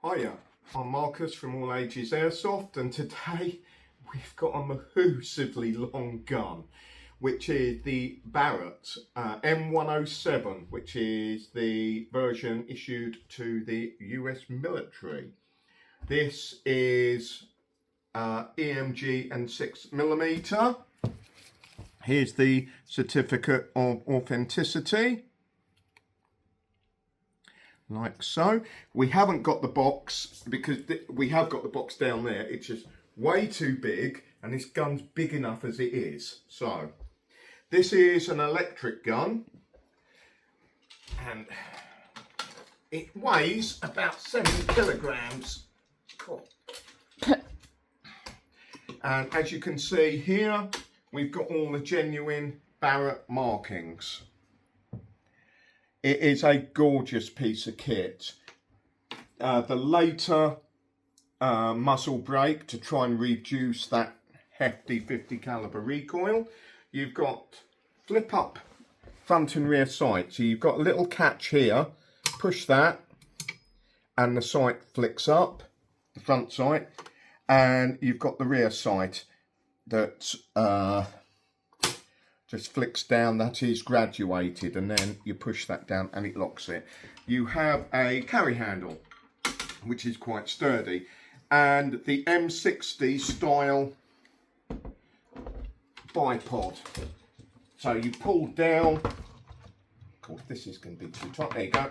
Hiya, I'm Marcus from All Ages Airsoft, and today we've got a massively long gun, which is the Barrett M107, which is the version issued to the US military. This is EMG and 6mm. Here's the certificate of authenticity. Like so. We haven't got the box because we have got the box down there. It's just way too big, and this gun's big enough as it is. So this is an electric gun, and it weighs about 7 kilograms. Cool. And as you can see here, we've got all the genuine Barrett markings. It is a gorgeous piece of kit. The later muzzle brake to try and reduce that hefty 50 caliber recoil. You've got flip up front and rear sight. So you've got a little catch here. Push that and the sight flicks up, the front sight. And you've got the rear sight that just flicks down. That is graduated, and then you push that down and it locks it. You have a carry handle, which is quite sturdy, and the M60 style bipod. So you pull down, of course this is going to be too tight, there you go,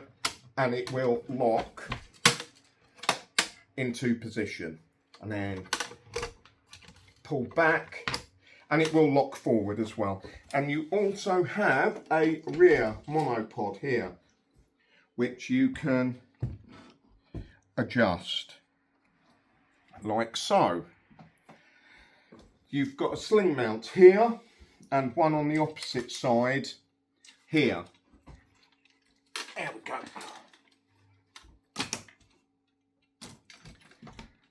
and it will lock into position, and then pull back, and it will lock forward as well. And you also have a rear monopod here, which you can adjust like so. You've got a sling mount here and one on the opposite side here. There we go.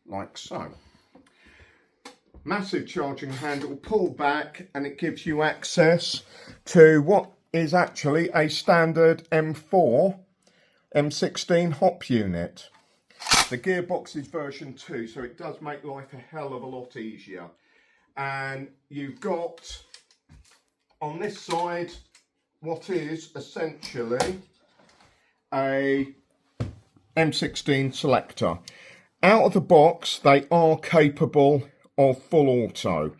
Like so. Massive charging handle, pull back, and it gives you access to what is actually a standard M4 M16 hop unit. The gearbox is version 2, so it does make life a hell of a lot easier. And you've got on this side what is essentially a M16 selector. Out of the box, they are capable of full auto.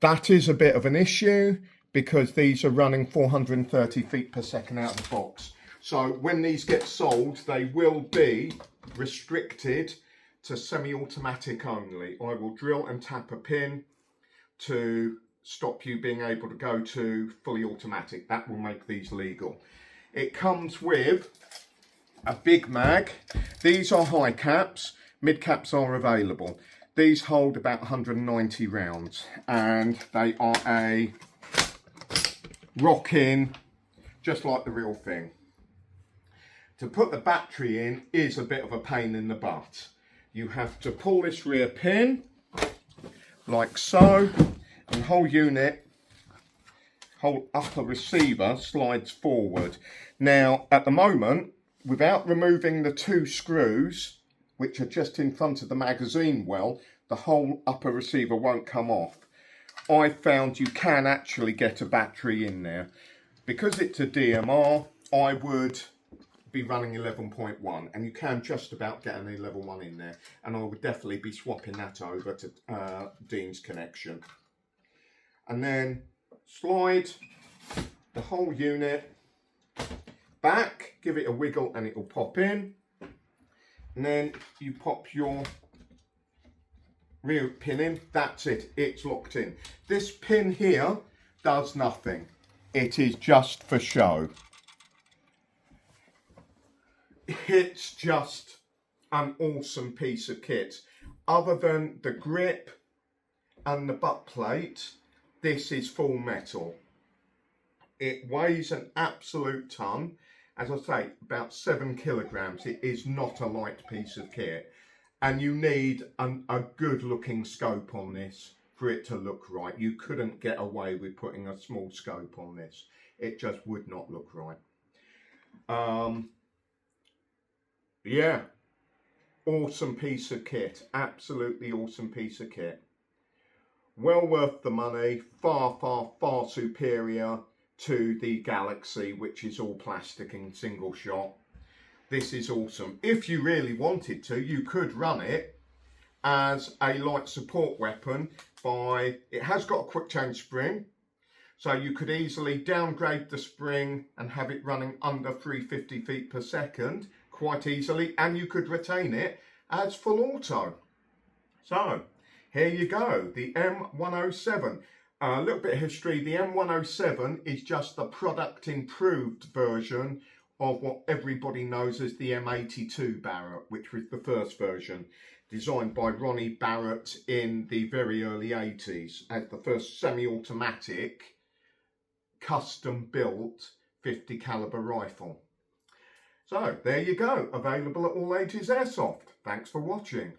That is a bit of an issue because these are running 430 feet per second out of the box. So when these get sold, they will be restricted to semi-automatic only. I will drill and tap a pin to stop you being able to go to fully automatic. That will make these legal. It comes with a big mag. These are high caps. Mid caps are available. These hold about 190 rounds, and they are a rock-in, just like the real thing. To put the battery in is a bit of a pain in the butt. You have to pull this rear pin, like so, and the whole unit, whole upper receiver slides forward. Now, at the moment, without removing the 2 screws, which are just in front of the magazine well, the whole upper receiver won't come off. I found you can actually get a battery in there. Because it's a DMR, I would be running 11.1, and you can just about get an 11.1 in there, and I would definitely be swapping that over to Dean's connection. And then slide the whole unit back, give it a wiggle and it will pop in. And then you pop your rear pin in. That's it, it's locked in. This pin here does nothing. It is just for show. It's just an awesome piece of kit. Other than the grip and the butt plate, this is full metal. It weighs an absolute ton. As I say, about 7 kilograms. It is not a light piece of kit. And you need a good looking scope on this for it to look right. You couldn't get away with putting a small scope on this. It just would not look right. Yeah, Awesome piece of kit, absolutely awesome piece of kit. Well worth the money, far, far, far superior to the Galaxy, which is all plastic and single shot. This is awesome. If you really wanted to, you could run it as a light support weapon it has got a quick change spring, so you could easily downgrade the spring and have it running under 350 feet per second quite easily, and you could retain it as full auto. So here you go, the M107. A little bit of history. The M107 is just the product improved version of what everybody knows as the M82 Barrett, which was the first version, designed by Ronnie Barrett in the very early 80s as the first semi-automatic, custom-built 50 caliber rifle. So there you go, available at All Ages Airsoft. Thanks for watching.